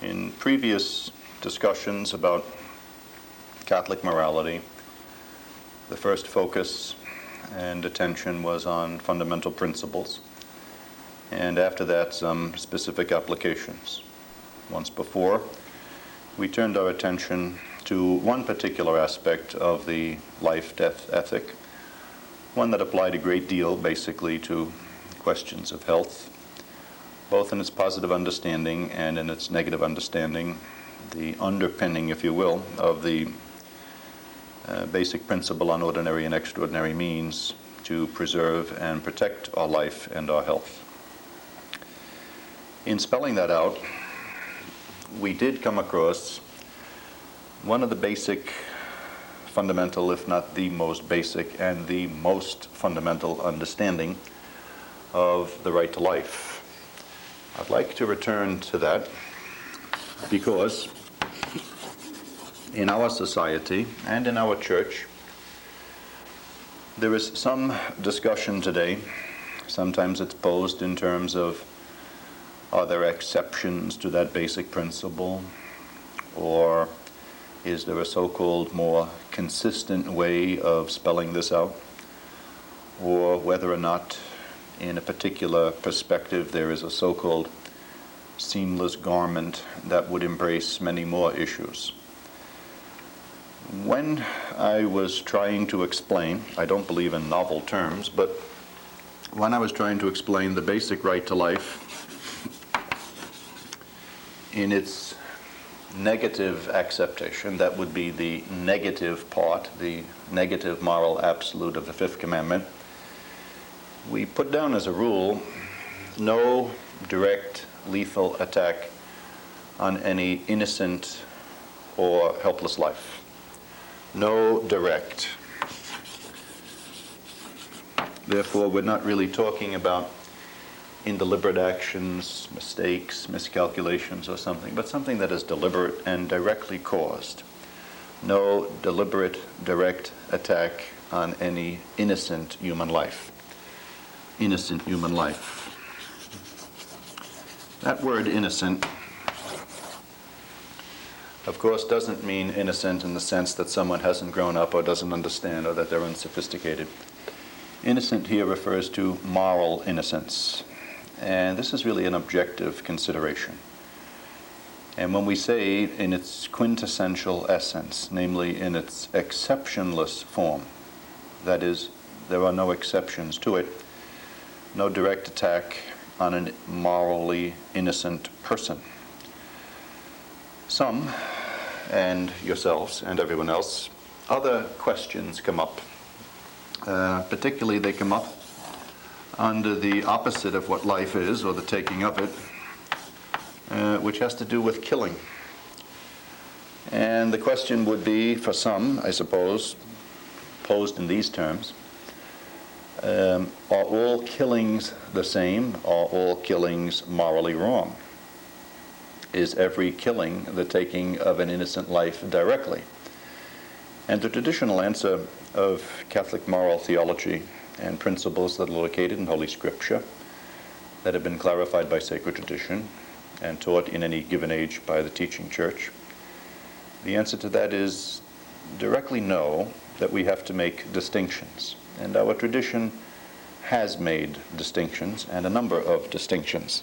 In previous discussions about Catholic morality, the first focus and attention was on fundamental principles, and after that some specific applications. Once before, we turned our attention to one particular aspect of the life-death ethic, one that applied a great deal basically to questions of health, both in its positive understanding and in its negative understanding, the underpinning, if you will, of the basic principle on ordinary and extraordinary means to preserve and protect our life and our health. In spelling that out, we did come across one of the basic, fundamental, if not the most basic, and the most fundamental understanding of the right to life. I'd like to return to that because in our society and in our church, there is some discussion today. Sometimes it's posed in terms of, are there exceptions to that basic principle? Or is there a so-called more consistent way of spelling this out? Or whether or not in a particular perspective there is a so-called seamless garment that would embrace many more issues. When I was trying to explain, I don't believe in novel terms, but when I was trying to explain the basic right to life in its negative acceptation, that would be the negative part, the negative moral absolute of the Fifth Commandment, we put down as a rule no direct lethal attack on any innocent or helpless life. No direct. Therefore, we're not really talking about indeliberate actions, mistakes, miscalculations or something, but something that is deliberate and directly caused. No deliberate, direct attack on any innocent human life. Innocent human life. That word innocent, of course, doesn't mean innocent in the sense that someone hasn't grown up or doesn't understand or that they're unsophisticated. Innocent here refers to moral innocence. And this is really an objective consideration. And when we say in its quintessential essence, namely in its exceptionless form, that is, there are no exceptions to it, no direct attack on a morally innocent person. Some, and yourselves and everyone else, other questions come up. Particularly they come up under the opposite of what life is, or the taking of it, which has to do with killing. And the question would be, for some, I suppose, posed in these terms, are all killings the same? Are all killings morally wrong? Is every killing the taking of an innocent life directly? And the traditional answer of Catholic moral theology and principles that are located in Holy Scripture, that have been clarified by sacred tradition and taught in any given age by the teaching church, the answer to that is directly no, that we have to make distinctions. And our tradition has made distinctions, and a number of distinctions.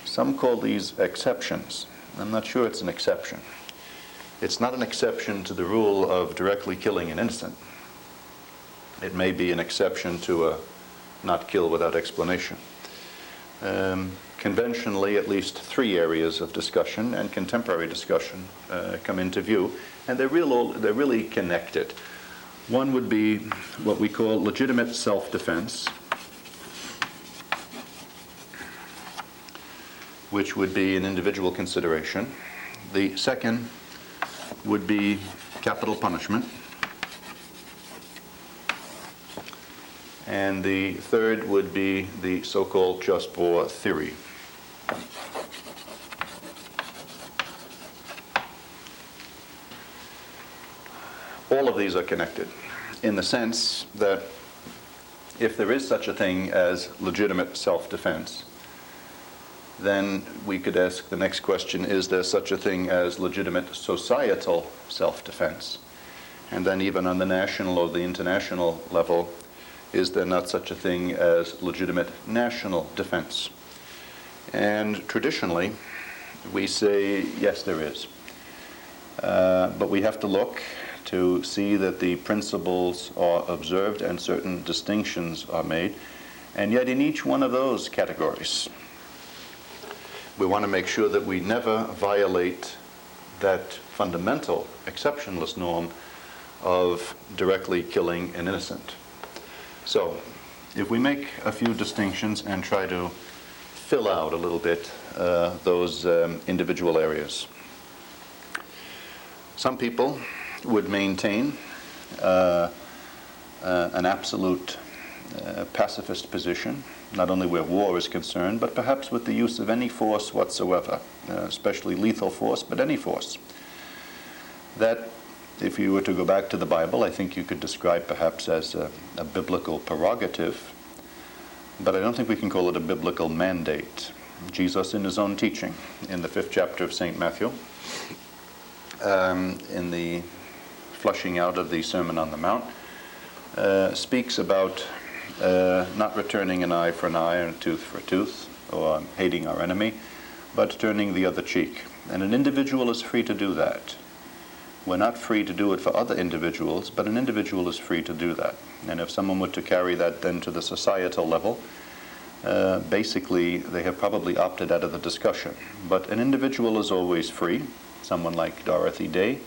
Some call these exceptions. I'm not sure it's an exception. It's not an exception to the rule of directly killing an innocent. It may be an exception to a not kill without explanation. Conventionally, at least three areas of discussion and contemporary discussion come into view, and they're really connected. One would be what we call legitimate self-defense, which would be an individual consideration. The second would be capital punishment. And the third would be the so-called just war theory. All of these are connected in the sense that if there is such a thing as legitimate self-defense, then we could ask the next question, is there such a thing as legitimate societal self-defense? And then even on the national or the international level, is there not such a thing as legitimate national defense? And traditionally, we say, yes, there is. But we have to look to see that the principles are observed and certain distinctions are made. And yet in each one of those categories, we want to make sure that we never violate that fundamental exceptionalist norm of directly killing an innocent. So, if we make a few distinctions and try to fill out a little bit those individual areas. Some people would maintain an absolute pacifist position, not only where war is concerned, but perhaps with the use of any force whatsoever, especially lethal force, but any force. That, if you were to go back to the Bible, I think you could describe perhaps as a biblical prerogative, but I don't think we can call it a biblical mandate. Jesus, in his own teaching, in the 5th chapter of St. Matthew, in the flushing out of the Sermon on the Mount, speaks about not returning an eye for an eye and a tooth for a tooth, or hating our enemy, but turning the other cheek. And an individual is free to do that. We're not free to do it for other individuals, but an individual is free to do that. And if someone were to carry that then to the societal level, basically they have probably opted out of the discussion. But an individual is always free. Someone like Dorothy Day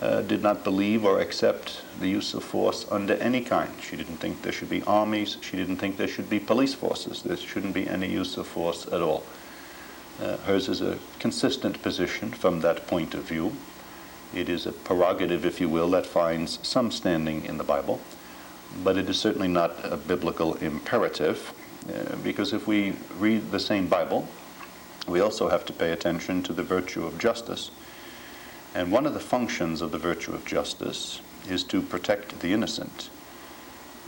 did not believe or accept the use of force under any kind. She didn't think there should be armies. She didn't think there should be police forces. There shouldn't be any use of force at all. Hers is a consistent position from that point of view. It is a prerogative, if you will, that finds some standing in the Bible, but it is certainly not a biblical imperative, because if we read the same Bible, we also have to pay attention to the virtue of justice. And one of the functions of the virtue of justice is to protect the innocent.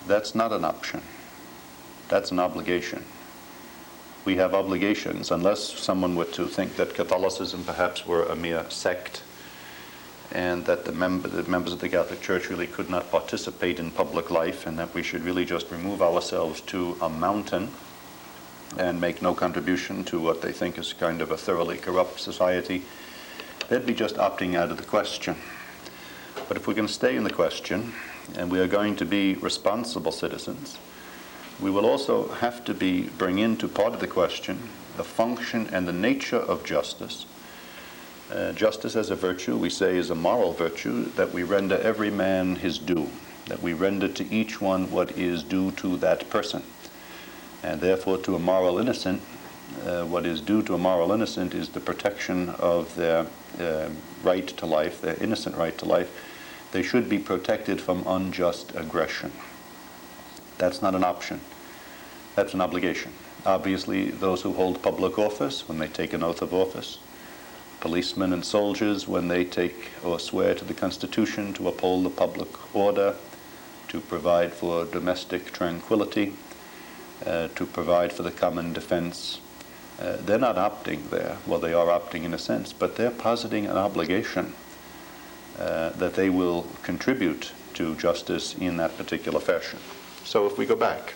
That's not an option. That's an obligation. We have obligations, unless someone were to think that Catholicism perhaps were a mere sect, and that the members of the Catholic Church really could not participate in public life, and that we should really just remove ourselves to a mountain and make no contribution to what they think is kind of a thoroughly corrupt society, they'd be just opting out of the question. But if we're going to stay in the question, and we are going to be responsible citizens, we will also have to bring into part of the question the function and the nature of justice. Justice as a virtue, we say, is a moral virtue, that we render every man his due, that we render to each one what is due to that person. And therefore, to a moral innocent, what is due to a moral innocent is the protection of their right to life, their innocent right to life. They should be protected from unjust aggression. That's not an option. That's an obligation. Obviously, those who hold public office, when they take an oath of office, policemen and soldiers, when they take or swear to the Constitution to uphold the public order, to provide for domestic tranquility, to provide for the common defense, they're not opting there. Well, they are opting in a sense, but they're positing an obligation that they will contribute to justice in that particular fashion. So if we go back,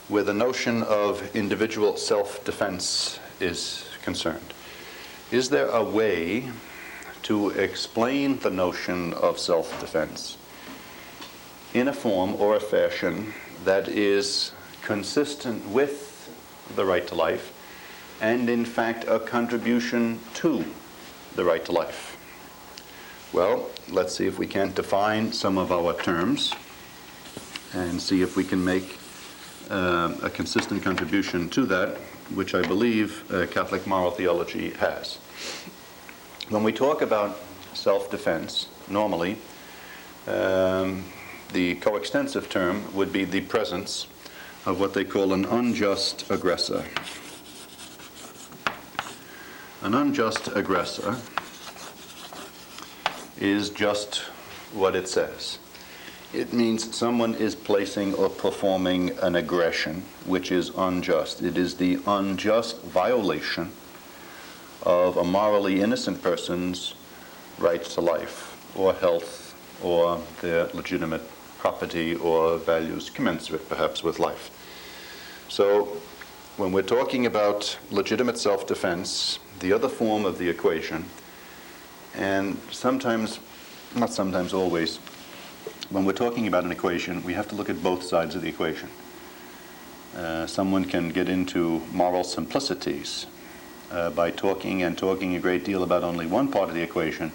where the notion of individual self-defense is concerned, is there a way to explain the notion of self-defense in a form or a fashion that is consistent with the right to life and in fact a contribution to the right to life? Well, let's see if we can't define some of our terms and see if we can make a consistent contribution to that, which I believe Catholic moral theology has. When we talk about self-defense, normally the coextensive term would be the presence of what they call an unjust aggressor. An unjust aggressor is just what it says. It means someone is placing or performing an aggression which is unjust. It is the unjust violation of a morally innocent person's rights to life or health or their legitimate property or values commensurate perhaps with life. So when we're talking about legitimate self-defense, the other form of the equation, and sometimes, not sometimes, always, when we're talking about an equation, we have to look at both sides of the equation. Someone can get into moral simplicities by talking a great deal about only one part of the equation,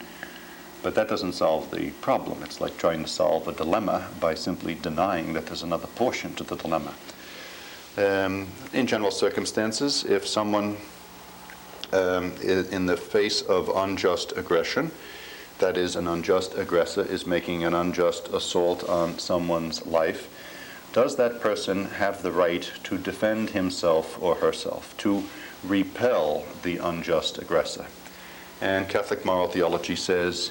but that doesn't solve the problem. It's like trying to solve a dilemma by simply denying that there's another portion to the dilemma. In general circumstances, if someone in the face of unjust aggression, that is, an unjust aggressor is making an unjust assault on someone's life, does that person have the right to defend himself or herself, to repel the unjust aggressor? And Catholic moral theology says,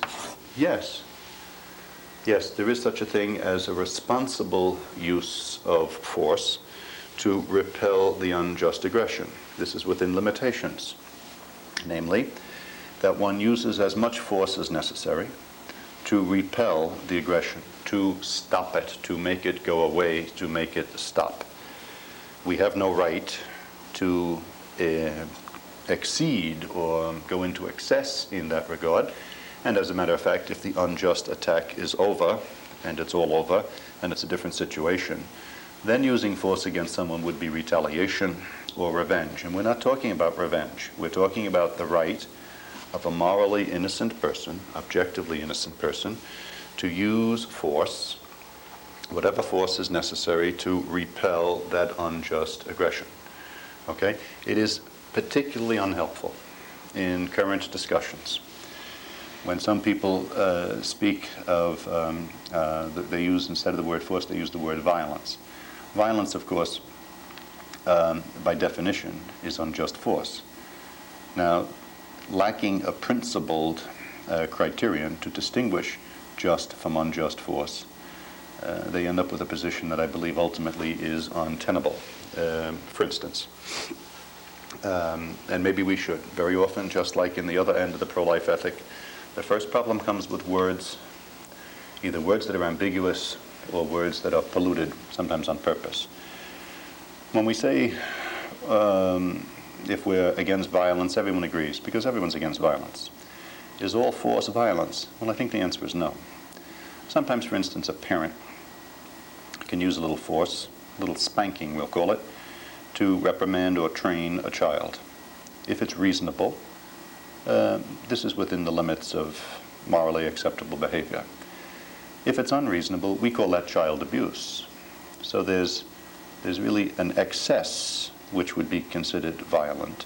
yes. Yes, there is such a thing as a responsible use of force to repel the unjust aggression. This is within limitations, namely, that one uses as much force as necessary to repel the aggression, to stop it, to make it go away, to make it stop. We have no right to exceed or go into excess in that regard. And as a matter of fact, if the unjust attack is over, and it's all over, and it's a different situation, then using force against someone would be retaliation or revenge. And we're not talking about revenge. We're talking about the right of a morally innocent person, objectively innocent person, to use force, whatever force is necessary, to repel that unjust aggression. Okay? It is particularly unhelpful in current discussions when some people speak of, they use, instead of the word force, they use the word violence. Violence, of course, by definition, is unjust force. Now, lacking a principled criterion to distinguish just from unjust force, they end up with a position that I believe ultimately is untenable. For instance, and maybe we should, very often, just like in the other end of the pro-life ethic, the first problem comes with words, either words that are ambiguous or words that are polluted, sometimes on purpose. When we say if we're against violence, everyone agrees, because everyone's against violence. Is all force violence? Well, I think the answer is no. Sometimes, for instance, a parent can use a little force, a little spanking, we'll call it, to reprimand or train a child. If it's reasonable, this is within the limits of morally acceptable behavior. If it's unreasonable, we call that child abuse. So there's really an excess which would be considered violent,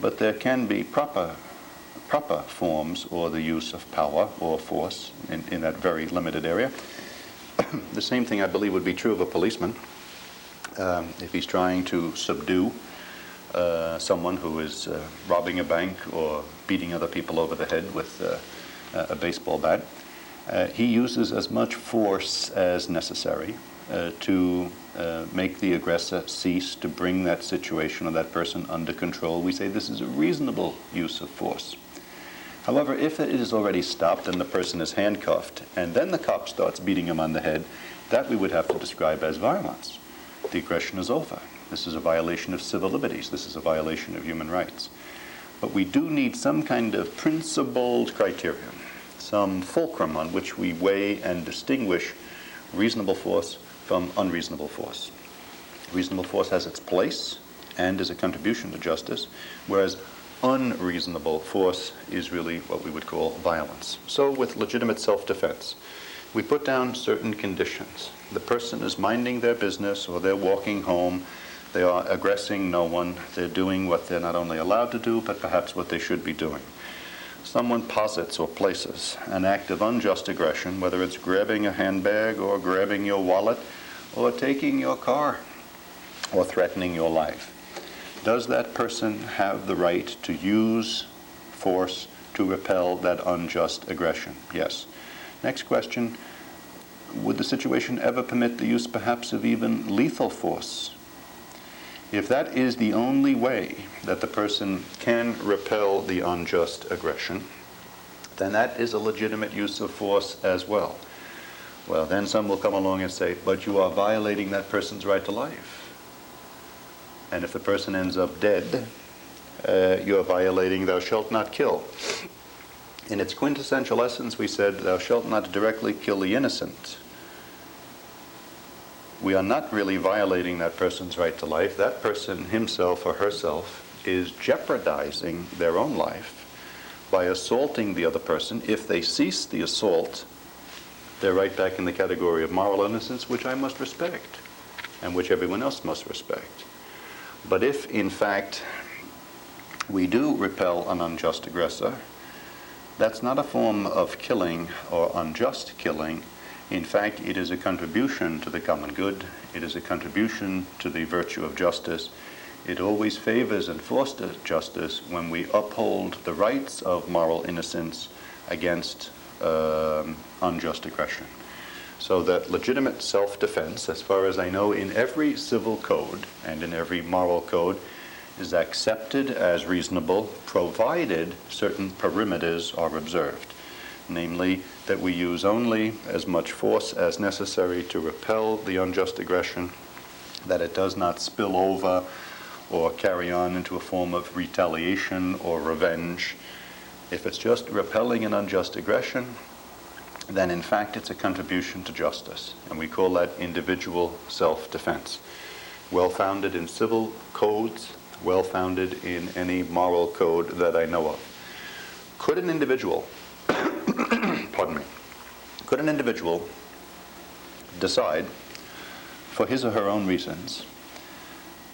but there can be proper forms or the use of power or force in that very limited area. The same thing, I believe, would be true of a policeman. If he's trying to subdue someone who is robbing a bank or beating other people over the head with a baseball bat, he uses as much force as necessary to make the aggressor cease, to bring that situation or that person under control. We say this is a reasonable use of force. However, if it is already stopped and the person is handcuffed, and then the cop starts beating him on the head, that we would have to describe as violence. The aggression is over. This is a violation of civil liberties. This is a violation of human rights. But we do need some kind of principled criterion, some fulcrum on which we weigh and distinguish reasonable force from unreasonable force. Reasonable force has its place and is a contribution to justice, whereas unreasonable force is really what we would call violence. So with legitimate self-defense, we put down certain conditions. The person is minding their business, or they're walking home, they are aggressing no one, they're doing what they're not only allowed to do, but perhaps what they should be doing. Someone posits or places an act of unjust aggression, whether it's grabbing a handbag or grabbing your wallet or taking your car or threatening your life. Does that person have the right to use force to repel that unjust aggression? Yes. Next question, would the situation ever permit the use perhaps of even lethal force? If that is the only way that the person can repel the unjust aggression, then that is a legitimate use of force as well. Well, then some will come along and say, but you are violating that person's right to life. And if the person ends up dead, you are violating thou shalt not kill. In its quintessential essence, we said, thou shalt not directly kill the innocent. We are not really violating that person's right to life. That person himself or herself is jeopardizing their own life by assaulting the other person. If they cease the assault, they're right back in the category of moral innocence, which I must respect, and which everyone else must respect. But if, in fact, we do repel an unjust aggressor, that's not a form of killing or unjust killing. In fact, it is a contribution to the common good. It is a contribution to the virtue of justice. It always favors and fosters justice when we uphold the rights of moral innocence against unjust aggression. So that legitimate self-defense, as far as I know, in every civil code and in every moral code, is accepted as reasonable, provided certain perimeters are observed. Namely, that we use only as much force as necessary to repel the unjust aggression, that it does not spill over or carry on into a form of retaliation or revenge. If it's just repelling an unjust aggression, then in fact it's a contribution to justice, and we call that individual self-defense. Well-founded in civil codes, well-founded in any moral code that I know of. Could an individual could an individual decide, for his or her own reasons,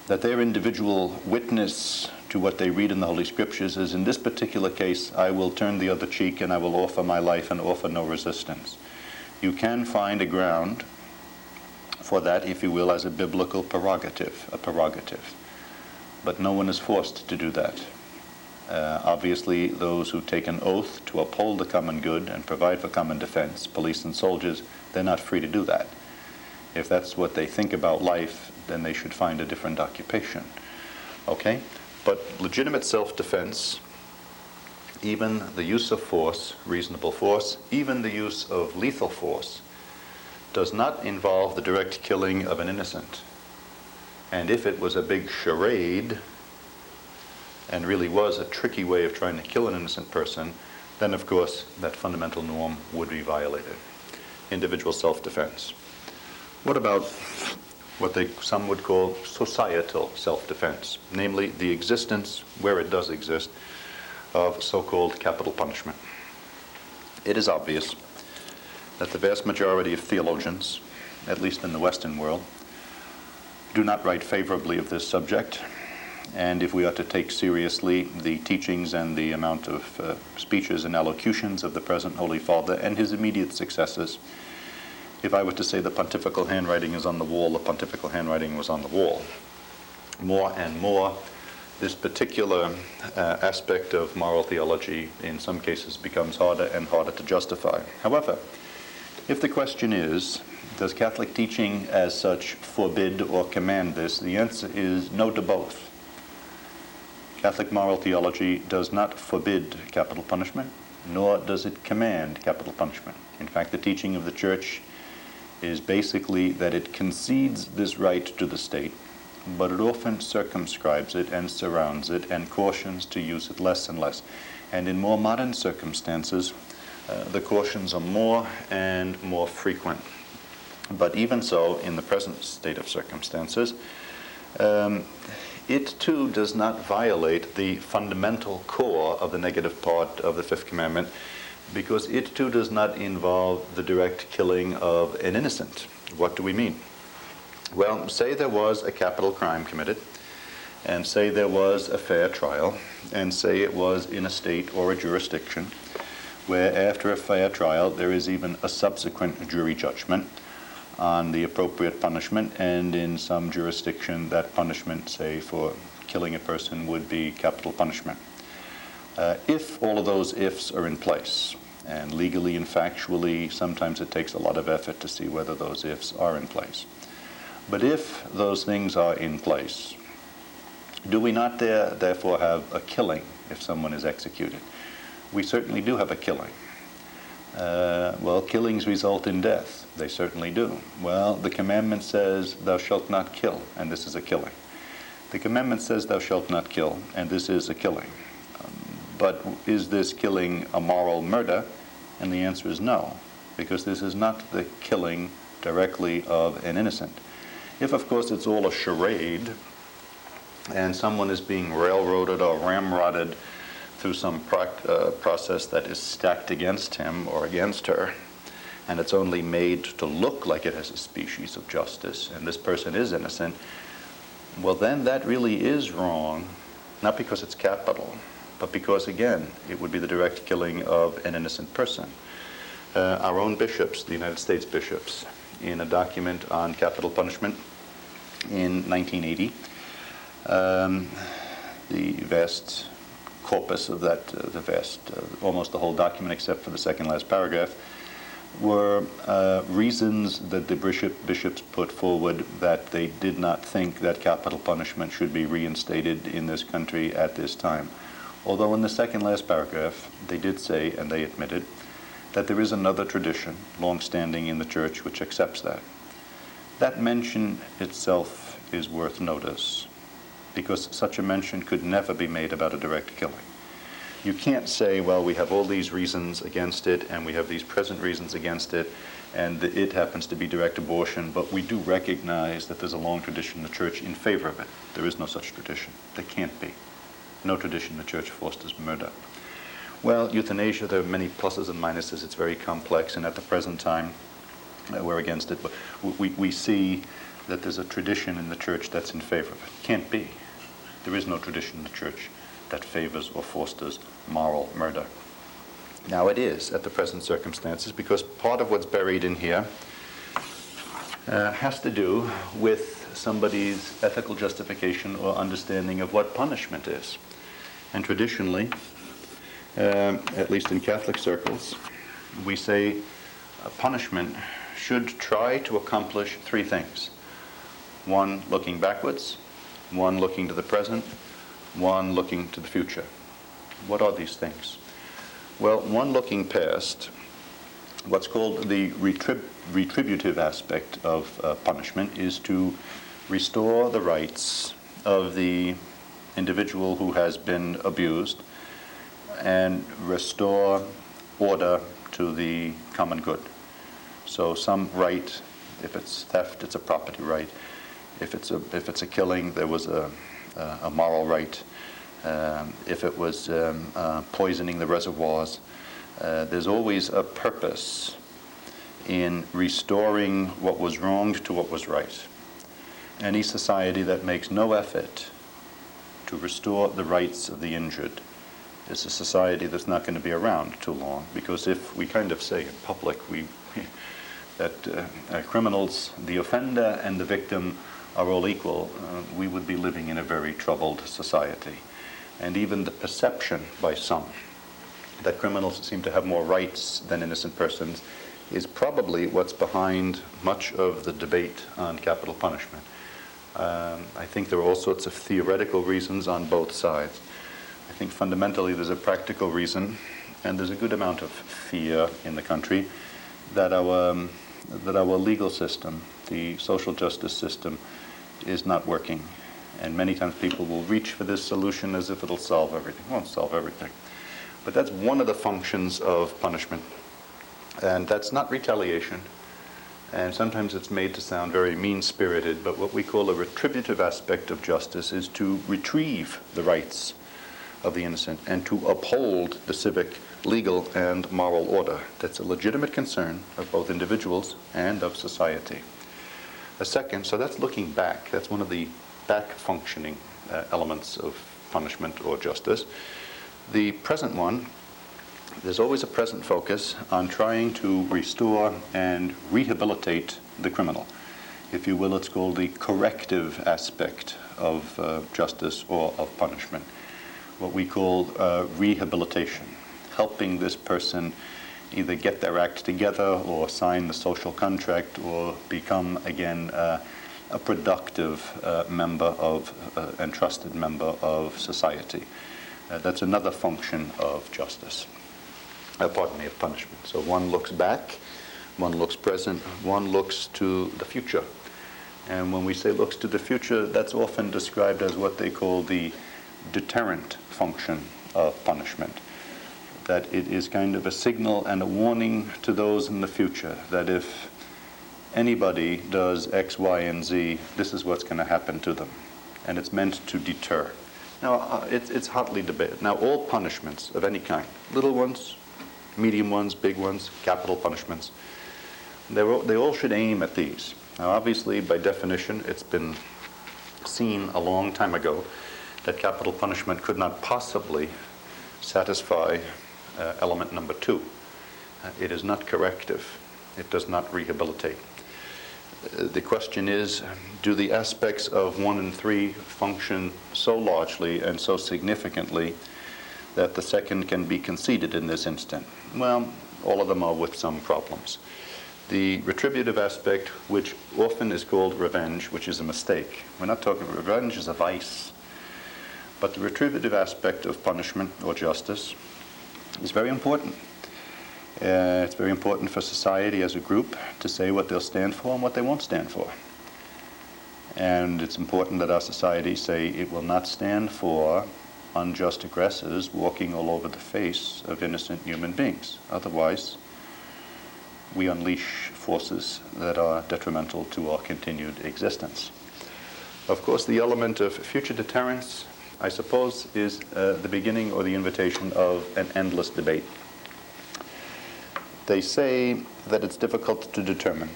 that their individual witness to what they read in the Holy Scriptures is, in this particular case, I will turn the other cheek and I will offer my life and offer no resistance? You can find a ground for that, if you will, as a biblical prerogative, But no one is forced to do that. Obviously, those who take an oath to uphold the common good and provide for common defense, police and soldiers, they're not free to do that. If that's what they think about life, then they should find a different occupation. Okay? But legitimate self-defense, even the use of force, reasonable force, even the use of lethal force, does not involve the direct killing of an innocent. And if it was a big charade, and really was a tricky way of trying to kill an innocent person, then of course that fundamental norm would be violated. Individual self-defense. What about what some would call societal self-defense, namely the existence, where it does exist, of so-called capital punishment? It is obvious that the vast majority of theologians, at least in the Western world, do not write favorably of this subject. And if we are to take seriously the teachings and the amount of speeches and allocutions of the present Holy Father and his immediate successors, if I were to say the pontifical handwriting is on the wall, the pontifical handwriting was on the wall. More and more, this particular aspect of moral theology in some cases becomes harder and harder to justify. However, if the question is, does Catholic teaching as such forbid or command this, the answer is no to both. Catholic moral theology does not forbid capital punishment, nor does it command capital punishment. In fact, the teaching of the Church is basically that it concedes this right to the state, but it often circumscribes it and surrounds it and cautions to use it less and less. And in more modern circumstances, the cautions are more and more frequent. But even so, in the present state of circumstances, it too does not violate the fundamental core of the negative part of the Fifth Commandment, because it too does not involve the direct killing of an innocent. What do we mean? Well, say there was a capital crime committed, and say there was a fair trial, and say it was in a state or a jurisdiction where after a fair trial there is even a subsequent jury judgment on the appropriate punishment, and in some jurisdiction that punishment, say for killing a person, would be capital punishment. If all of those ifs are in place, And legally and factually, sometimes it takes a lot of effort to see whether those ifs are in place. But if those things are in place, do we not therefore have a killing if someone is executed? We certainly do have a killing. Well, killings result in death. They certainly do. Well, the commandment says, thou shalt not kill, and this is a killing. The commandment says, thou shalt not kill, and this is a killing. But is this killing a moral murder? And the answer is no, because this is not the killing directly of an innocent. If, of course, it's all a charade, and someone is being railroaded or ramrodded through some process that is stacked against him or against her, and it's only made to look like it has a species of justice, and this person is innocent, well, then that really is wrong, not because it's capital, but because, again, it would be the direct killing of an innocent person. Our own bishops, the United States bishops, in a document on capital punishment in 1980, the vast corpus of that, almost the whole document except for the second last paragraph, were reasons that the bishops put forward that they did not think that capital punishment should be reinstated in this country at this time. Although in the second last paragraph, they did say, and they admitted, that there is another tradition, long-standing in the church, which accepts that. That mention itself is worth notice, because such a mention could never be made about a direct killing. You can't say, well, we have all these reasons against it, and we have these present reasons against it, and it happens to be direct abortion, but we do recognize that there's a long tradition in the church in favor of it. There is no such tradition. There can't be. No tradition in the church fosters murder. Well, euthanasia, there are many pluses and minuses. It's very complex, and at the present time, we're against it. But we see that there's a tradition in the church that's in favor of it. Can't be. There is no tradition in the church that favors or fosters moral murder. Now it is at the present circumstances, because part of what's buried in here has to do with somebody's ethical justification or understanding of what punishment is. And traditionally, at least in Catholic circles, we say punishment should try to accomplish three things. One, looking backwards. One, looking to the present. One, looking to the future. What are these things? Well, one, looking past, what's called the retributive aspect of punishment is to restore the rights of the individual who has been abused and restore order to the common good. So some right, if it's theft, it's a property right. If it's a killing, there was a moral right. If it was poisoning the reservoirs, there's always a purpose in restoring what was wronged to what was right. Any society that makes no effort to restore the rights of the injured is a society that's not going to be around too long, because if we kind of say in public that criminals, the offender and the victim are all equal, we would be living in a very troubled society. And even the perception by some that criminals seem to have more rights than innocent persons is probably what's behind much of the debate on capital punishment. I think there are all sorts of theoretical reasons on both sides. I think fundamentally there's a practical reason, and there's a good amount of fear in the country that our legal system, the social justice system, is not working. And many times people will reach for this solution as if it'll solve everything. It won't solve everything. But that's one of the functions of punishment. And that's not retaliation. And sometimes it's made to sound very mean-spirited, but what we call a retributive aspect of justice is to retrieve the rights of the innocent and to uphold the civic, legal, and moral order. That's a legitimate concern of both individuals and of society. A second, so that's looking back. That's one of the back-functioning elements of punishment or justice. The present one, there's always a present focus on trying to restore and rehabilitate the criminal. If you will, it's called the corrective aspect of justice or of punishment. What we call rehabilitation, helping this person either get their act together or sign the social contract or become, again, a productive member of, and trusted member of society. That's another function of justice. Of punishment. So one looks back, one looks present, one looks to the future. And when we say looks to the future, that's often described as what they call the deterrent function of punishment. That it is kind of a signal and a warning to those in the future that if anybody does X, Y, and Z, this is what's going to happen to them. And it's meant to deter. Now, it's hotly debated. Now, all punishments of any kind, little ones, medium ones, big ones, capital punishments, they all should aim at these. Now, obviously, by definition, it's been seen a long time ago that capital punishment could not possibly satisfy element number 2. It is not corrective. It does not rehabilitate. The question is, do the aspects of 1 and 3 function so largely and so significantly that the second can be conceded in this instant? Well, all of them are with some problems. The retributive aspect, which often is called revenge, which is a mistake. We're not talking, revenge is a vice. But the retributive aspect of punishment or justice is very important. It's very important for society as a group to say what they'll stand for and what they won't stand for. And it's important that our society say it will not stand for unjust aggressors walking all over the face of innocent human beings. Otherwise, we unleash forces that are detrimental to our continued existence. Of course, the element of future deterrence, I suppose, is the beginning or the invitation of an endless debate. They say that it's difficult to determine,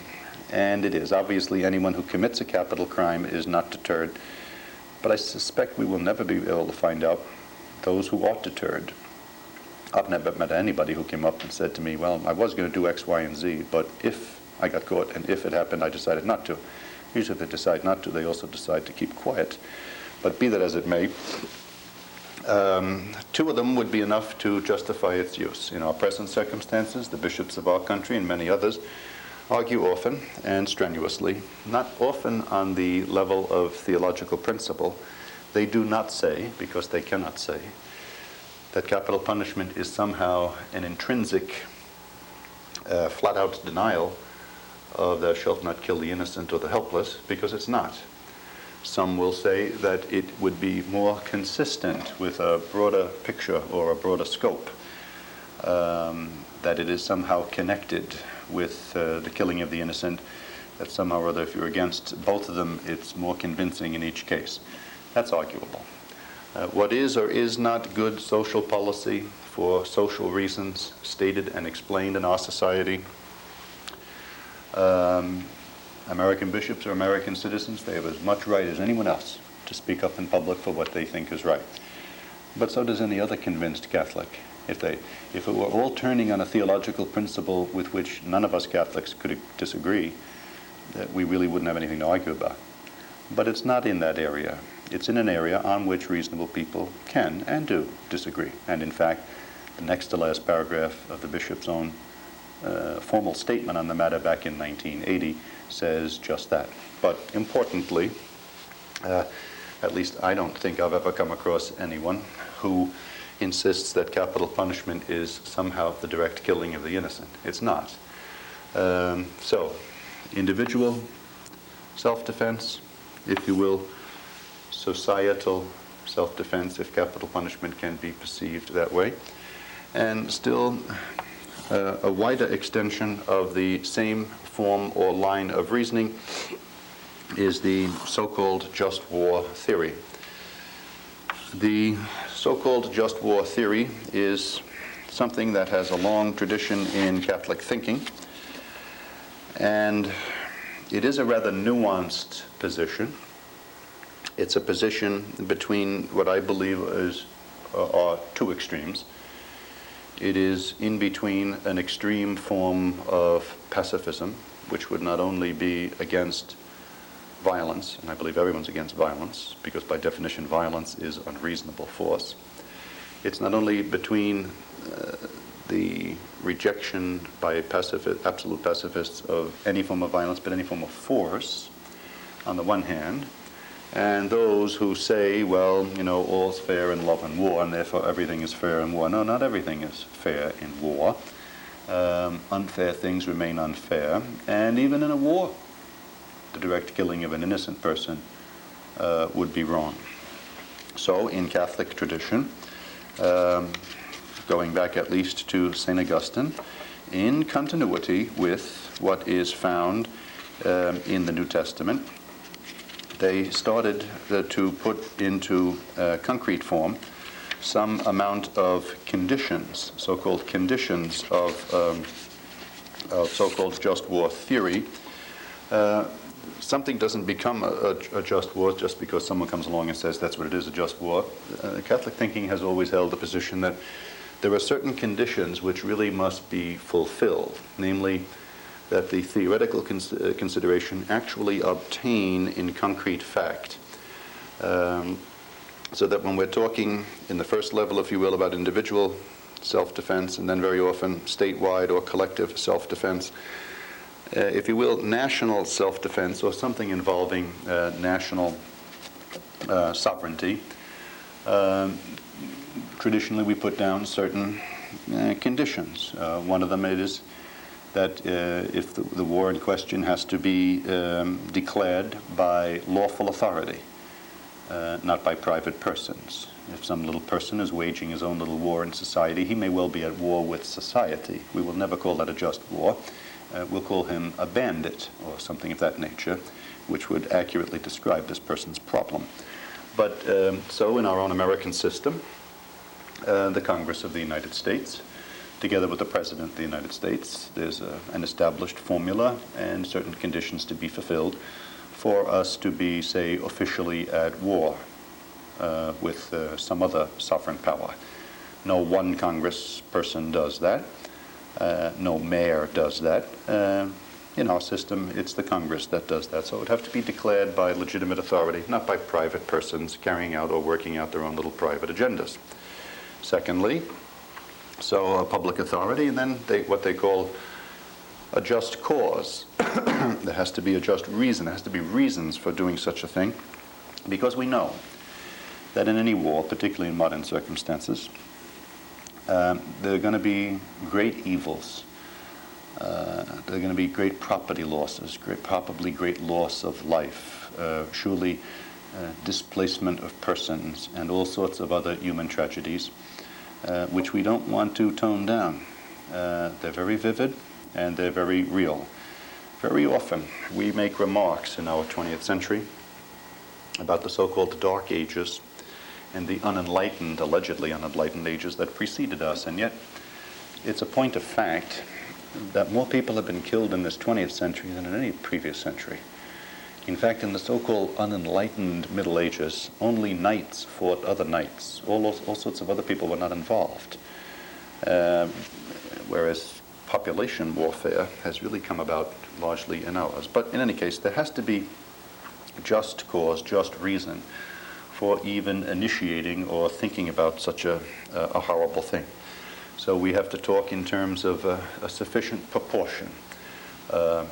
and it is. Obviously, anyone who commits a capital crime is not deterred, but I suspect we will never be able to find out those who are deterred. I've never met anybody who came up and said to me, well, I was going to do X, Y, and Z, but if I got caught and if it happened, I decided not to. Usually if they decide not to, they also decide to keep quiet. But be that as it may, 2 of them would be enough to justify its use. In our present circumstances, the bishops of our country and many others argue often and strenuously, not often on the level of theological principle. They do not say, because they cannot say, that capital punishment is somehow an intrinsic, flat-out denial of thou shalt not kill the innocent or the helpless, because it's not. Some will say that it would be more consistent with a broader picture or a broader scope, that it is somehow connected with the killing of the innocent, that somehow or other, if you're against both of them, it's more convincing in each case. That's arguable. What is or is not good social policy for social reasons stated and explained in our society? American bishops are American citizens. They have as much right as anyone else to speak up in public for what they think is right. But so does any other convinced Catholic. If it were all turning on a theological principle with which none of us Catholics could disagree, that we really wouldn't have anything to argue about. But it's not in that area. It's in an area on which reasonable people can and do disagree. And in fact, the next to last paragraph of the bishop's own formal statement on the matter back in 1980 says just that. But importantly, at least I don't think I've ever come across anyone who insists that capital punishment is somehow the direct killing of the innocent. It's not. So, individual self-defense, if you will, societal self-defense, if capital punishment can be perceived that way, and still a wider extension of the same form or line of reasoning is the so-called just war theory. The so-called just war theory is something that has a long tradition in Catholic thinking, and it is a rather nuanced position. It's a position between what I believe are 2 extremes. It is in between an extreme form of pacifism, which would not only be against violence, and I believe everyone's against violence, because by definition violence is unreasonable force. It's not only between the rejection by absolute pacifists of any form of violence, but any form of force, on the one hand, and those who say, well, all's fair in love and war, and therefore everything is fair in war. No, not everything is fair in war. Unfair things remain unfair, and even in a war, the direct killing of an innocent person would be wrong. So, in Catholic tradition, going back at least to St. Augustine, in continuity with what is found in the New Testament, they started to put into concrete form some amount of conditions, so-called conditions of so-called just war theory. Something doesn't become a just war just because someone comes along and says that's what it is, a just war. Catholic thinking has always held the position that there are certain conditions which really must be fulfilled, namely that the theoretical consideration actually obtain in concrete fact. So that when we're talking in the first level, if you will, about individual self-defense, and then very often statewide or collective self-defense, if you will, national self-defense or something involving national sovereignty, traditionally we put down certain conditions. One of them is that if the war in question has to be declared by lawful authority, not by private persons. If some little person is waging his own little war in society, he may well be at war with society. We will never call that a just war. We'll call him a bandit or something of that nature, which would accurately describe this person's problem. But so in our own American system, the Congress of the United States, together with the President of the United States, there's an established formula and certain conditions to be fulfilled for us to be, say, officially at war with some other sovereign power. No one Congress person does that. No mayor does that. In our system, it's the Congress that does that. So it would have to be declared by legitimate authority, not by private persons carrying out or working out their own little private agendas. Secondly, so a public authority, and then what they call a just cause. There has to be a just reason. There has to be reasons for doing such a thing, because we know that in any war, particularly in modern circumstances, there are going to be great evils. There are going to be great property losses, probably great loss of life, surely displacement of persons, and all sorts of other human tragedies, which we don't want to tone down. They're very vivid and they're very real. Very often we make remarks in our 20th century about the so-called Dark Ages and the unenlightened, allegedly unenlightened ages that preceded us, and yet it's a point of fact that more people have been killed in this 20th century than in any previous century. In fact, in the so-called unenlightened Middle Ages, only knights fought other knights. All sorts of other people were not involved. Whereas population warfare has really come about largely in ours. But in any case, there has to be just cause, just reason for even initiating or thinking about such a horrible thing. So we have to talk in terms of a sufficient proportion.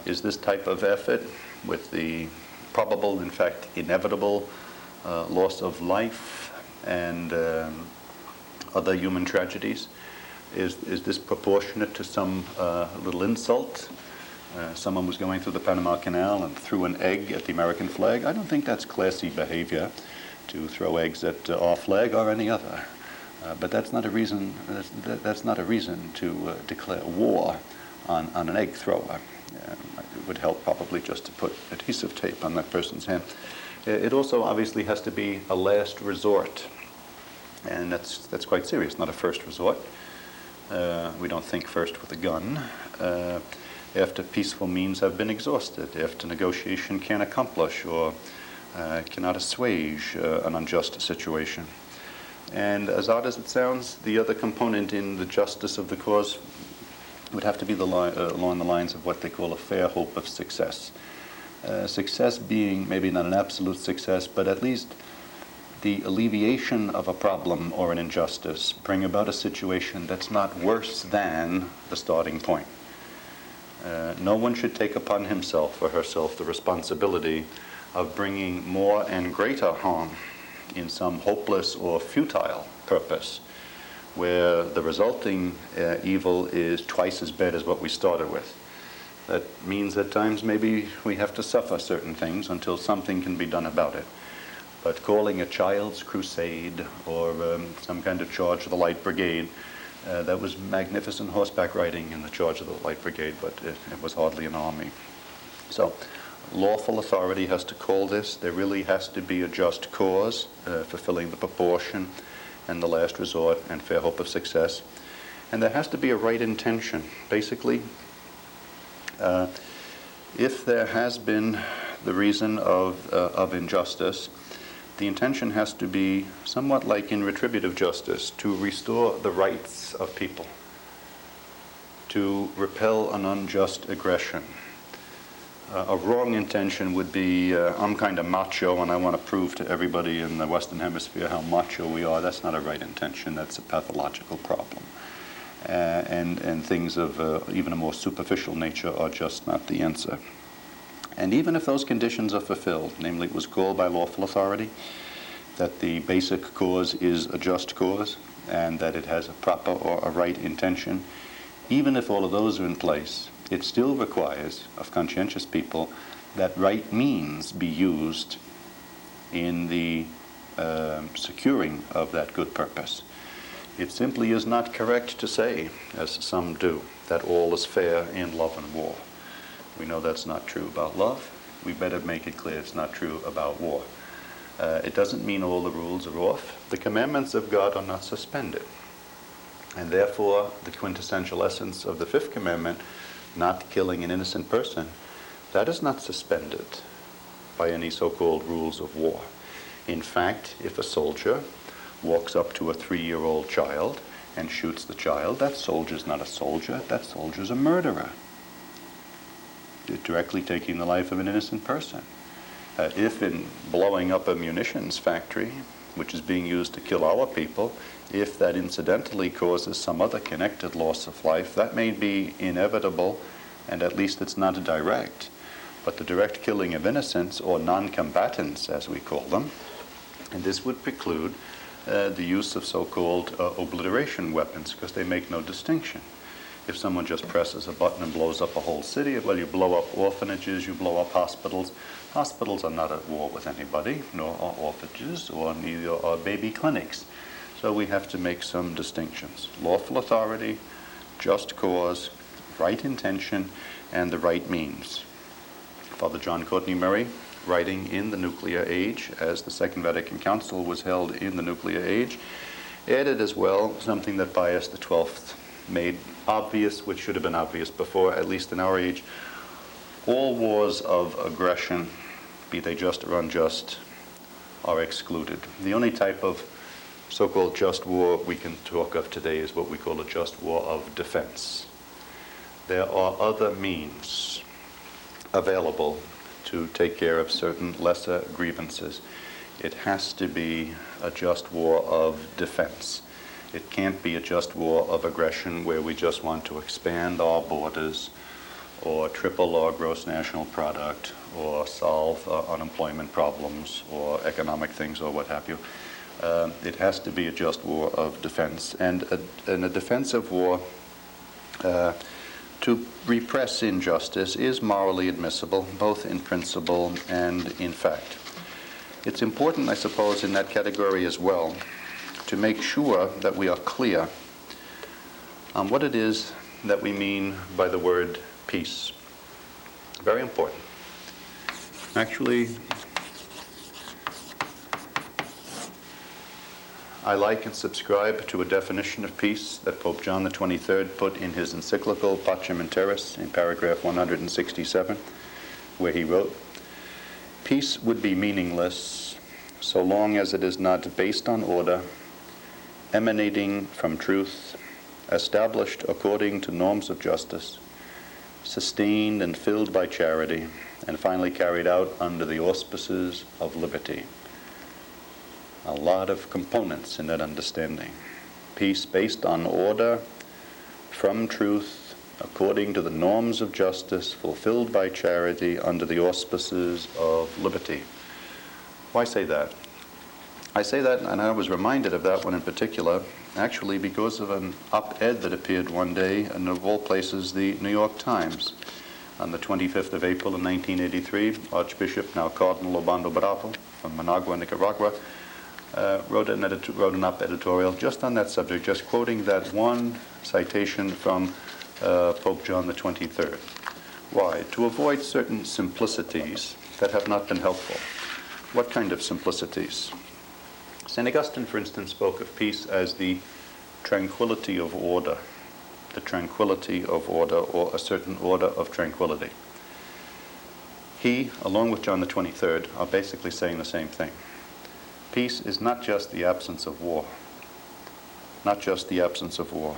Is this type of effort with the probable, in fact, inevitable loss of life and other human tragedies, is this proportionate to some little insult? Someone was going through the Panama Canal and threw an egg at the American flag. I don't think that's classy behavior to throw eggs at our flag or any other. But that's not a reason. That's not a reason to declare war on an egg thrower. It would help probably just to put adhesive tape on that person's hand. It also obviously has to be a last resort, and that's quite serious. Not a first resort. We don't think first with a gun. After peaceful means have been exhausted, after negotiation can accomplish or cannot assuage an unjust situation. And as odd as it sounds, the other component in the justice of the cause would have to be along the lines of what they call a fair hope of success. Success being maybe not an absolute success, but at least the alleviation of a problem or an injustice bring about a situation that's not worse than the starting point. No one should take upon himself or herself the responsibility of bringing more and greater harm in some hopeless or futile purpose, where the resulting evil is twice as bad as what we started with. That means at times maybe we have to suffer certain things until something can be done about it. But calling a child's crusade or some kind of charge of the Light Brigade, that was magnificent horseback riding in the charge of the Light Brigade, but it was hardly an army. So lawful authority has to call this. There really has to be a just cause, fulfilling the proportion and the last resort and fair hope of success. And there has to be a right intention. Basically, if there has been the reason of injustice, the intention has to be somewhat like in retributive justice, to restore the rights of people, to repel an unjust aggression. A wrong intention would be, I'm kind of macho and I want to prove to everybody in the Western Hemisphere how macho we are. That's not a right intention. That's a pathological problem. And things of even a more superficial nature are just not the answer. And even if those conditions are fulfilled, namely it was called by lawful authority, that the basic cause is a just cause, and that it has a proper or a right intention, even if all of those are in place, it still requires of conscientious people that right means be used in the securing of that good purpose. It simply is not correct to say, as some do, that all is fair in love and war. We know that's not true about love. We better make it clear it's not true about war. It doesn't mean all the rules are off. The commandments of God are not suspended. And therefore, the quintessential essence of the fifth commandment, not killing an innocent person, that is not suspended by any so-called rules of war. In fact, if a soldier walks up to a 3-year-old child and shoots the child, that soldier's not a soldier, that soldier's a murderer, directly taking the life of an innocent person. If in blowing up a munitions factory, which is being used to kill our people, if that incidentally causes some other connected loss of life, that may be inevitable, and at least it's not direct. But the direct killing of innocents, or non-combatants as we call them, and this would preclude the use of so-called obliteration weapons, because they make no distinction. If someone just presses a button and blows up a whole city, well, you blow up orphanages, you blow up hospitals. Hospitals are not at war with anybody, nor are orphanages, or neither are baby clinics. So we have to make some distinctions. Lawful authority, just cause, right intention, and the right means. Father John Courtney Murray, writing in the nuclear age, as the Second Vatican Council was held in the nuclear age, added as well something that Pius XII made obvious, which should have been obvious before, at least in our age. All wars of aggression, be they just or unjust, are excluded. The only type of so-called just war we can talk of today is what we call a just war of defense. There are other means available to take care of certain lesser grievances. It has to be a just war of defense. It can't be a just war of aggression where we just want to expand our borders or triple our gross national product or solve unemployment problems or economic things or what have you. It has to be a just war of defense. And a defensive war to repress injustice is morally admissible, both in principle and in fact. It's important, I suppose, in that category as well, to make sure that we are clear on what it is that we mean by the word peace. Very important. Actually, I like and subscribe to a definition of peace that Pope John the 23rd put in his encyclical Pacem in Terris in paragraph 167, where he wrote, "Peace would be meaningless so long as it is not based on order, emanating from truth, established according to norms of justice, sustained and filled by charity, and finally carried out under the auspices of liberty." a lot of components in that understanding. Peace based on order, from truth, according to the norms of justice, fulfilled by charity under the auspices of liberty. Why say that? I say that, and I was reminded of that one in particular, actually because of an op-ed that appeared one day in, of all places, the New York Times. On the 25th of April in 1983, Archbishop, now Cardinal Obando Bravo from Managua, Nicaragua, wrote an op-editorial just on that subject, just quoting that one citation from Pope John the 23rd. Why? To avoid certain simplicities that have not been helpful. What kind of simplicities? St. Augustine, for instance, spoke of peace as the tranquility of order. The tranquility of order, or a certain order of tranquility. He, along with John the 23rd, are basically saying the same thing. Peace is not just the absence of war. Not just the absence of war.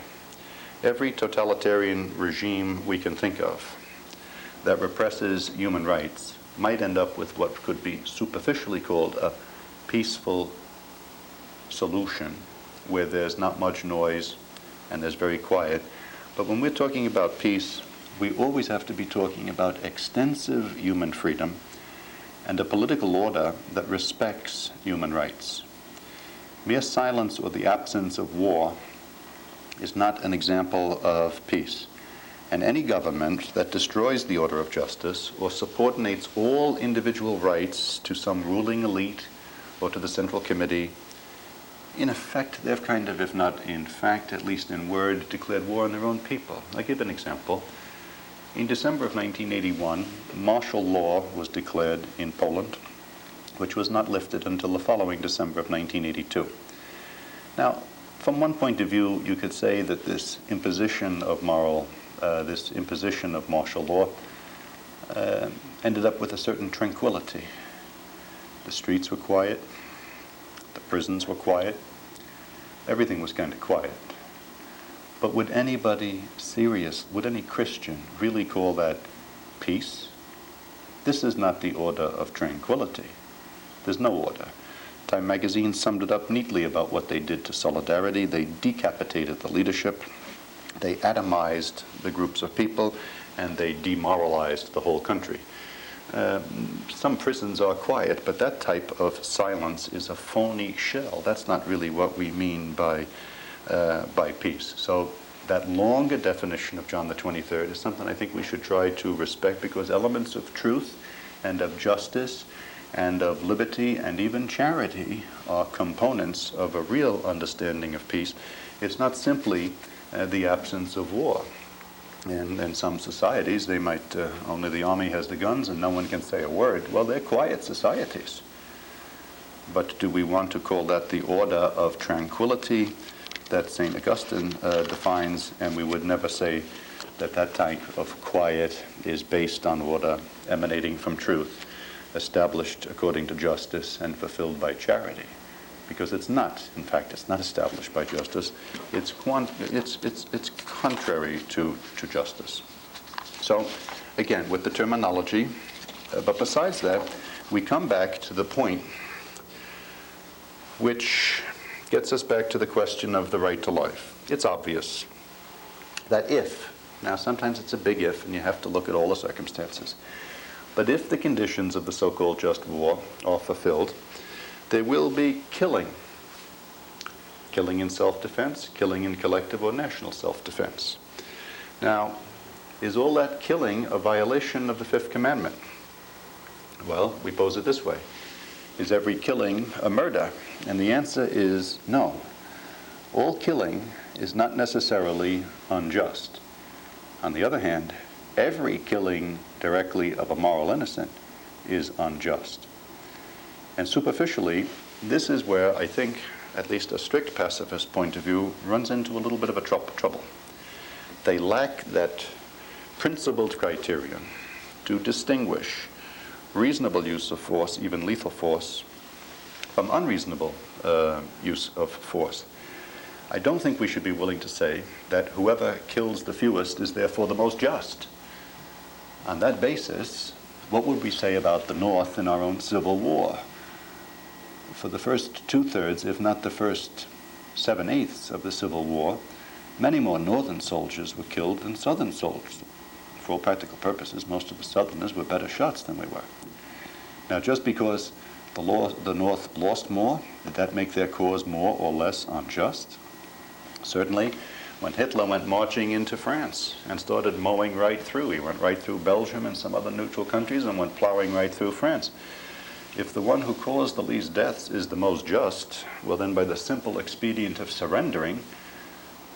Every totalitarian regime we can think of that represses human rights might end up with what could be superficially called a peaceful solution, where there's not much noise and there's very quiet. But when we're talking about peace, we always have to be talking about extensive human freedom and a political order that respects human rights. Mere silence or the absence of war is not an example of peace. And any government that destroys the order of justice or subordinates all individual rights to some ruling elite or to the Central Committee, in effect, they've kind of, if not in fact, at least in word, declared war on their own people. I'll give an example. In December of 1981, martial law was declared in Poland, which was not lifted until the following December of 1982. Now, from one point of view, you could say that this imposition of martial law ended up with a certain tranquility. The streets were quiet, the prisons were quiet, everything was kind of quiet. But would anybody serious, would any Christian really call that peace? This is not the order of tranquility. There's no order. Time magazine summed it up neatly about what they did to solidarity. They decapitated the leadership, they atomized the groups of people, and they demoralized the whole country. Some prisons are quiet, but that type of silence is a phony shell. That's not really what we mean by peace. So that longer definition of John the 23rd is something I think we should try to respect, because elements of truth and of justice and of liberty and even charity are components of a real understanding of peace. It's not simply the absence of war. And in some societies, they might, only the army has the guns and no one can say a word. Well, they're quiet societies. But do we want to call that the order of tranquility that St. Augustine defines? And we would never say that that type of quiet is based on order emanating from truth, established according to justice and fulfilled by charity. Because it's not, in fact, it's not established by justice. It's contrary to justice. So, again, with the terminology, but besides that, we come back to the point which gets us back to the question of the right to life. It's obvious that if, now sometimes it's a big if, and you have to look at all the circumstances, but if the conditions of the so-called just war are fulfilled, there will be killing. Killing in self-defense, killing in collective or national self-defense. Now, is all that killing a violation of the fifth commandment? Well, we pose it this way. Is every killing a murder? And the answer is no. All killing is not necessarily unjust. On the other hand, every killing directly of a moral innocent is unjust. And superficially, this is where I think at least a strict pacifist point of view runs into a little bit of a trouble. They lack that principled criterion to distinguish reasonable use of force, even lethal force, from unreasonable use of force. I don't think we should be willing to say that whoever kills the fewest is therefore the most just. On that basis, what would we say about the North in our own Civil War? for the first two-thirds, if not the first 7/8 of the Civil War, many more northern soldiers were killed than southern soldiers. For all practical purposes, most of the southerners were better shots than we were. Now, just because the North lost more, did that make their cause more or less unjust? Certainly, when Hitler went marching into France and started mowing right through, he went right through Belgium and some other neutral countries and went plowing right through France. If the one who caused the least deaths is the most just, well then by the simple expedient of surrendering,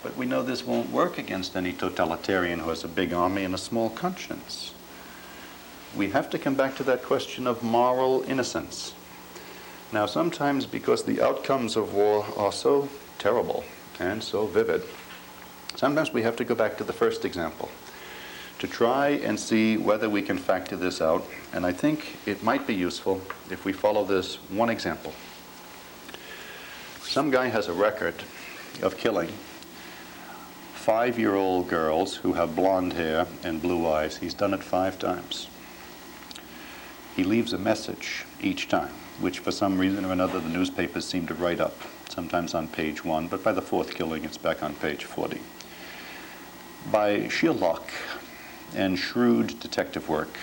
but we know this won't work against any totalitarian who has a big army and a small conscience. We have to come back to that question of moral innocence. Now sometimes because the outcomes of war are so terrible and so vivid, sometimes we have to go back to the first example to try and see whether we can factor this out. And I think it might be useful if we follow this one example. Some guy has a record of killing 5-year-old girls who have blonde hair and blue eyes. He's done it 5 times. He leaves a message each time, which for some reason or another the newspapers seem to write up, sometimes on page 1, but by the 4th killing it's back on page 40. By sheer luck and shrewd detective work,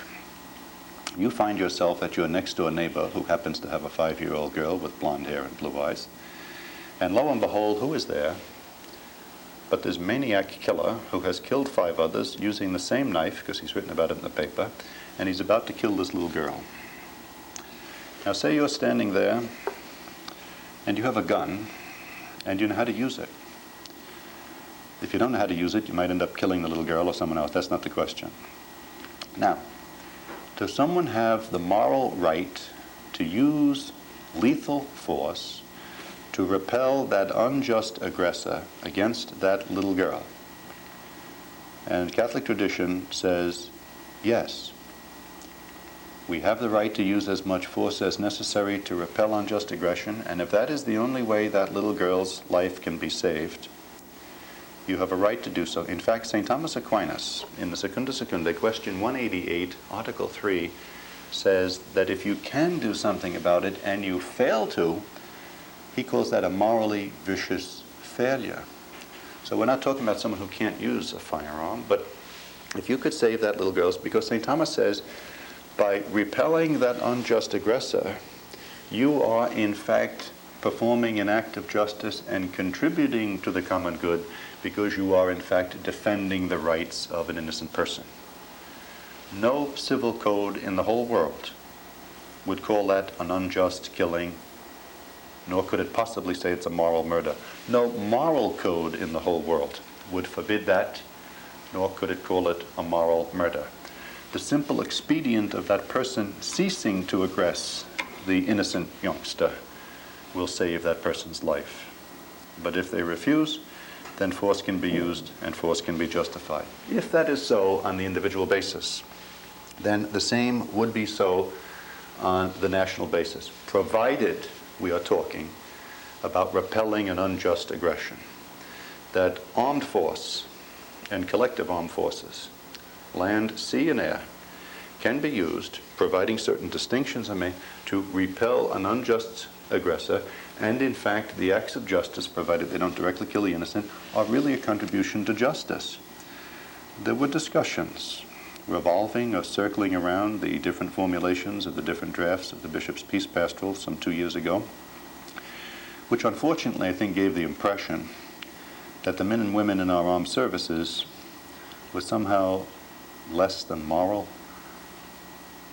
you find yourself at your next-door neighbor who happens to have a 5-year-old girl with blonde hair and blue eyes. And lo and behold, who is there but this maniac killer who has killed 5 others using the same knife, because he's written about it in the paper, and he's about to kill this little girl. Now say you're standing there and you have a gun and you know how to use it. If you don't know how to use it, you might end up killing the little girl or someone else. That's not the question. Now, does someone have the moral right to use lethal force to repel that unjust aggressor against that little girl? And Catholic tradition says, yes. We have the right to use as much force as necessary to repel unjust aggression, and if that is the only way that little girl's life can be saved, you have a right to do so. In fact, St. Thomas Aquinas, in the Secunda Secundae, question 188, Article 3, says that if you can do something about it and you fail to, he calls that a morally vicious failure. So we're not talking about someone who can't use a firearm, but if you could save that little girl, because St. Thomas says, by repelling that unjust aggressor, you are in fact performing an act of justice and contributing to the common good, because you are in fact defending the rights of an innocent person. No civil code in the whole world would call that an unjust killing, nor could it possibly say it's a moral murder. No moral code in the whole world would forbid that, nor could it call it a moral murder. The simple expedient of that person ceasing to aggress the innocent youngster will save that person's life. But if they refuse, then force can be used and force can be justified. If that is so on the individual basis, then the same would be so on the national basis, provided we are talking about repelling an unjust aggression. That armed force and collective armed forces, land, sea, and air, can be used, providing certain distinctions are made, to repel an unjust aggressor, and in fact the acts of justice, provided they don't directly kill the innocent, are really a contribution to justice. There were discussions revolving or circling around the different formulations of the different drafts of the Bishop's Peace Pastoral some 2 years ago, which unfortunately I think gave the impression that the men and women in our armed services were somehow less than moral,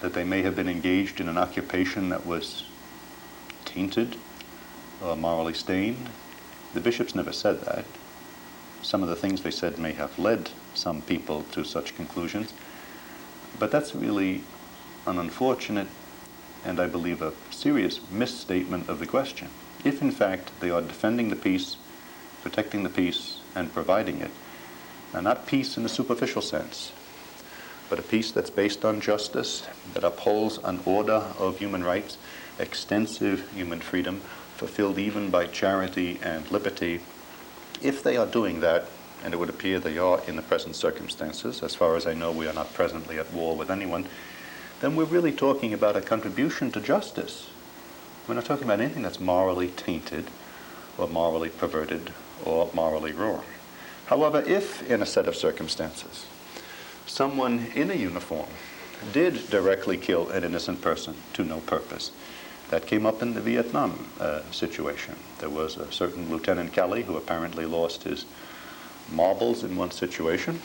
that they may have been engaged in an occupation that was tainted or morally stained. The bishops never said that. Some of the things they said may have led some people to such conclusions, but that's really an unfortunate and I believe a serious misstatement of the question. If in fact they are defending the peace, protecting the peace, and providing it, and not peace in a superficial sense, but a peace that's based on justice, that upholds an order of human rights, extensive human freedom, fulfilled even by charity and liberty. If they are doing that, and it would appear they are in the present circumstances, as far as I know we are not presently at war with anyone, then we're really talking about a contribution to justice. We're not talking about anything that's morally tainted or morally perverted or morally wrong. However, if in a set of circumstances someone in a uniform did directly kill an innocent person to no purpose, that came up in the Vietnam situation. There was a certain Lieutenant Kelly who apparently lost his marbles in one situation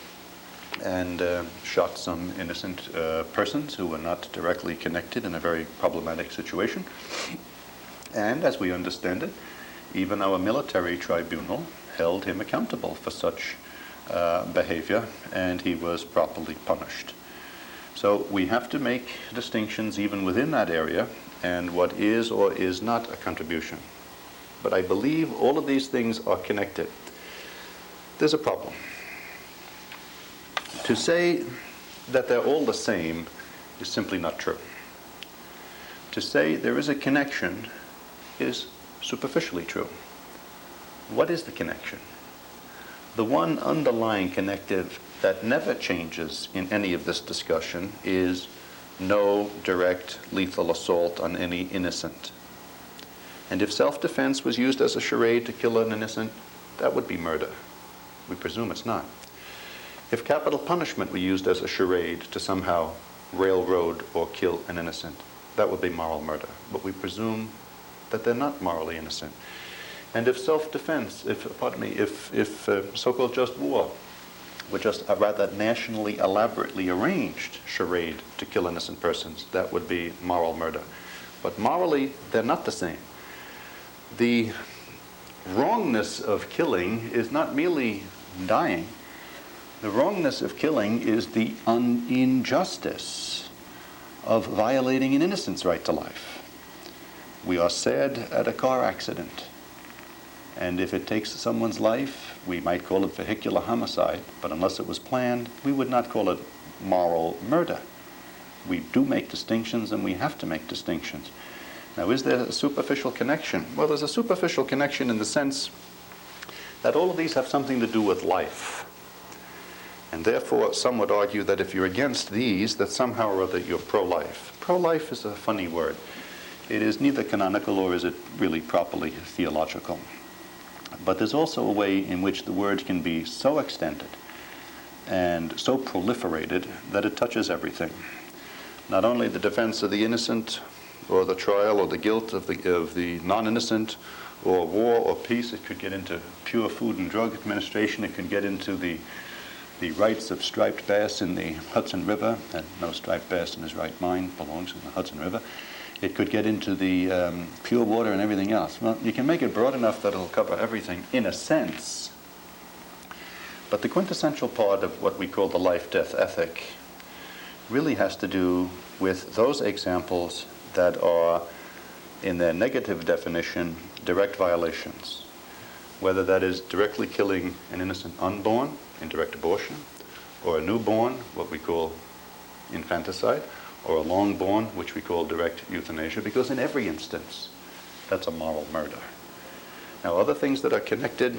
and shot some innocent persons who were not directly connected in a very problematic situation. And as we understand it, even our military tribunal held him accountable for such behavior, and he was properly punished. So we have to make distinctions even within that area and what is or is not a contribution. But I believe all of these things are connected. There's a problem. To say that they're all the same is simply not true. To say there is a connection is superficially true. What is the connection? The one underlying connective that never changes in any of this discussion is no direct lethal assault on any innocent. And if self-defense was used as a charade to kill an innocent, that would be murder. We presume it's not. If capital punishment were used as a charade to somehow railroad or kill an innocent, that would be moral murder. But we presume that they're not morally innocent. And if self-defense, if so-called just war were just a rather nationally elaborately arranged charade to kill innocent persons, that would be moral murder. But morally, they're not the same. The wrongness of killing is not merely dying. The wrongness of killing is the injustice of violating an innocent's right to life. We are sad at a car accident, and if it takes someone's life, we might call it vehicular homicide, but unless it was planned, we would not call it moral murder. We do make distinctions, and we have to make distinctions. Now, is there a superficial connection? Well, there's a superficial connection in the sense that all of these have something to do with life. And therefore, some would argue that if you're against these, that somehow or other you're pro-life. Pro-life is a funny word. It is neither canonical or is it really properly theological. But there's also a way in which the word can be so extended and so proliferated that it touches everything. Not only the defense of the innocent, or the trial or the guilt of the non-innocent, or war or peace. It could get into pure food and drug administration. It could get into the rights of striped bass in the Hudson River, and no striped bass in his right mind belongs in the Hudson River. It could get into the pure water and everything else. Well, you can make it broad enough that it'll cover everything in a sense. But the quintessential part of what we call the life-death ethic really has to do with those examples that are, in their negative definition, direct violations. Whether that is directly killing an innocent unborn, indirect abortion, or a newborn, what we call infanticide, or a long-born, which we call direct euthanasia, because in every instance, that's a moral murder. Now, other things that are connected,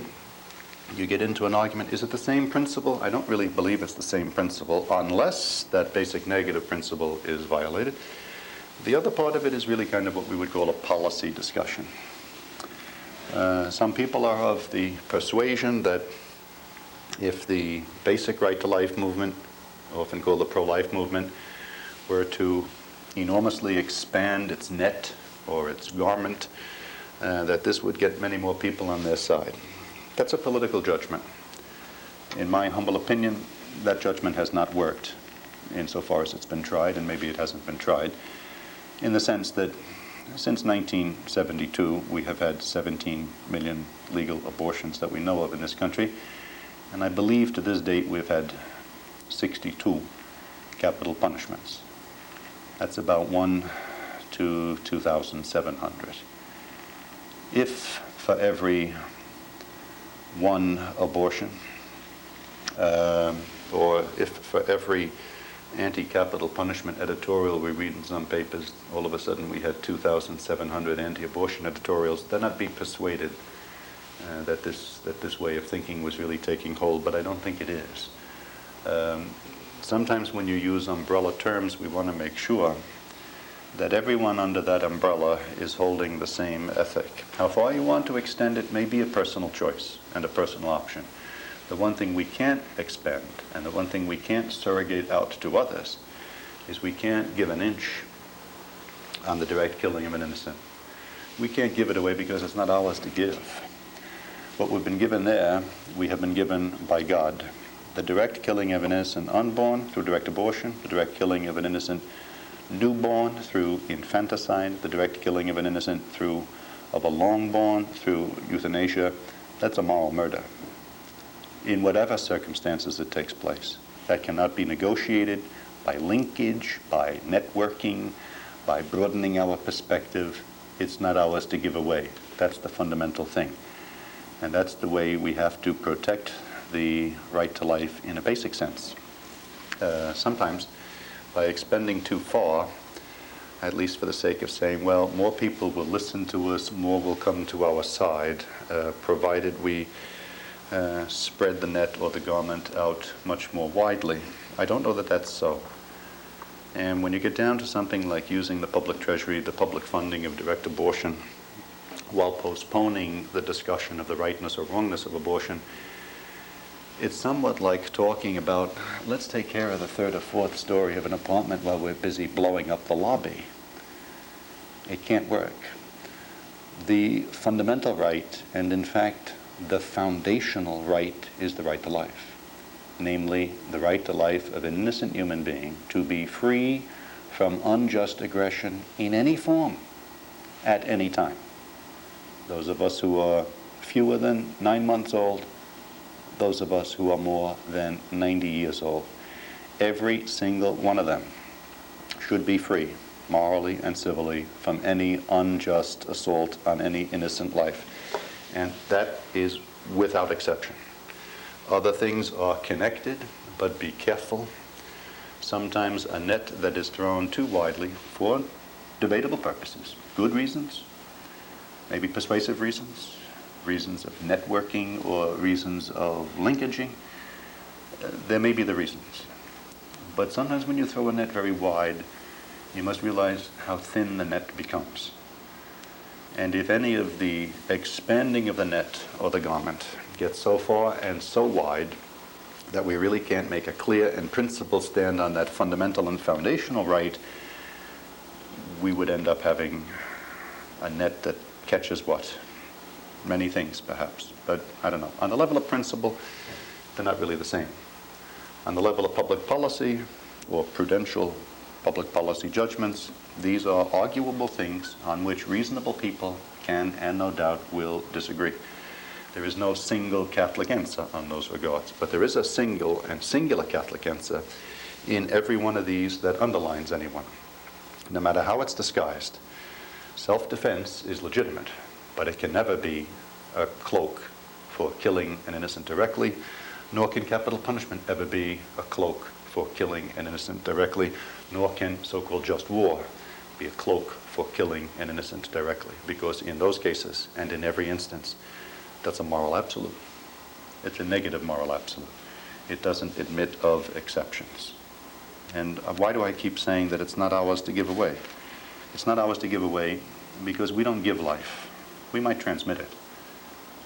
you get into an argument, is it the same principle? I don't really believe it's the same principle, unless that basic negative principle is violated. The other part of it is really kind of what we would call a policy discussion. Some people are of the persuasion that if the basic right to life movement, often called the pro-life movement, were to enormously expand its net or its garment, that this would get many more people on their side. That's a political judgment. In my humble opinion, that judgment has not worked insofar as it's been tried, and maybe it hasn't been tried, in the sense that since 1972, we have had 17 million legal abortions that we know of in this country, and I believe to this date we've had 62 capital punishments. That's about 1 to 2,700. If for every one abortion, or if for every anti-capital punishment editorial we read in some papers, all of a sudden we had 2,700 anti-abortion editorials, then I'd be persuaded that this way of thinking was really taking hold, but I don't think it is. Sometimes when you use umbrella terms, we want to make sure that everyone under that umbrella is holding the same ethic. How far you want to extend it may be a personal choice and a personal option. The one thing we can't expend, and the one thing we can't surrogate out to others, is we can't give an inch on the direct killing of an innocent. We can't give it away because it's not ours to give. What we've been given there, we have been given by God. The direct killing of an innocent unborn through direct abortion, the direct killing of an innocent newborn through infanticide, the direct killing of an innocent of a longborn through euthanasia, that's a moral murder. In whatever circumstances it takes place. That cannot be negotiated by linkage, by networking, by broadening our perspective. It's not ours to give away. That's the fundamental thing. And that's the way we have to protect the right to life in a basic sense. Sometimes, by expending too far, at least for the sake of saying, well, more people will listen to us, more will come to our side, provided we spread the net or the garment out much more widely. I don't know that that's so. And when you get down to something like using the public treasury, the public funding of direct abortion, while postponing the discussion of the rightness or wrongness of abortion, it's somewhat like talking about, let's take care of the third or fourth story of an apartment while we're busy blowing up the lobby. It can't work. The fundamental right, and in fact, the foundational right, is the right to life. Namely, the right to life of an innocent human being to be free from unjust aggression in any form, at any time. Those of us who are fewer than 9 months old, those of us who are more than 90 years old, every single one of them should be free, morally and civilly, from any unjust assault on any innocent life. And that is without exception. Other things are connected, but be careful. Sometimes a net that is thrown too widely for debatable purposes, good reasons, maybe persuasive reasons, reasons of networking or reasons of linkaging, there may be the reasons. But sometimes when you throw a net very wide, you must realize how thin the net becomes. And if any of the expanding of the net or the garment gets so far and so wide that we really can't make a clear and principled stand on that fundamental and foundational right, we would end up having a net that catches what? Many things, perhaps. But I don't know. On the level of principle, they're not really the same. On the level of public policy or prudential public policy judgments, these are arguable things on which reasonable people can and no doubt will disagree. There is no single Catholic answer on those regards, but there is a single and singular Catholic answer in every one of these that underlines anyone, no matter how it's disguised. Self-defense is legitimate, but it can never be a cloak for killing an innocent directly, nor can capital punishment ever be a cloak for killing an innocent directly, nor can so-called just war be a cloak for killing an innocent directly, because in those cases, and in every instance, that's a moral absolute. It's a negative moral absolute. It doesn't admit of exceptions. And why do I keep saying that it's not ours to give away? It's not ours to give away because we don't give life. We might transmit it.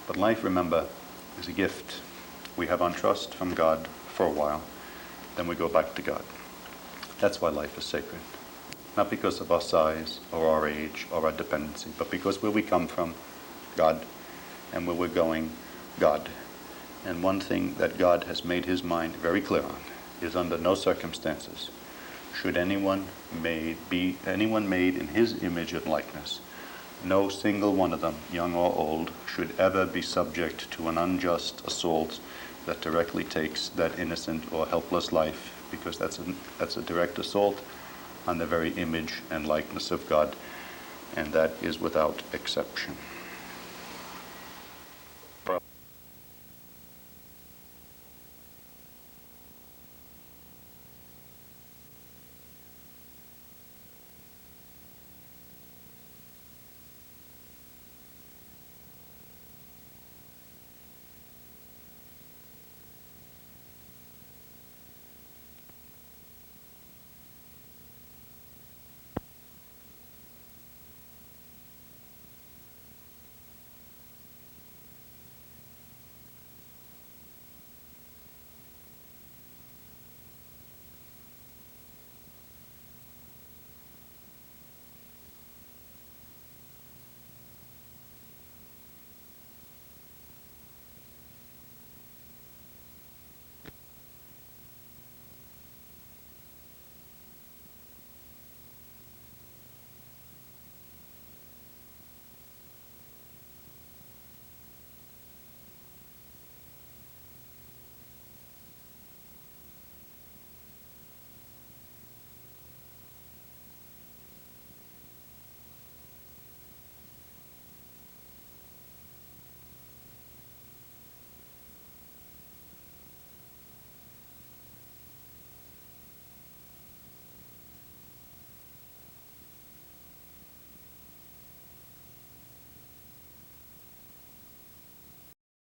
But life, remember, is a gift we have on trust from God for a while. Then we go back to God. That's why life is sacred. Not because of our size or our age or our dependency, but because where we come from, God, and where we're going, God. And one thing that God has made his mind very clear on is under no circumstances should anyone made in his image and likeness, no single one of them, young or old, should ever be subject to an unjust assault that directly takes that innocent or helpless life, because that's a direct assault on the very image and likeness of God, and that is without exception.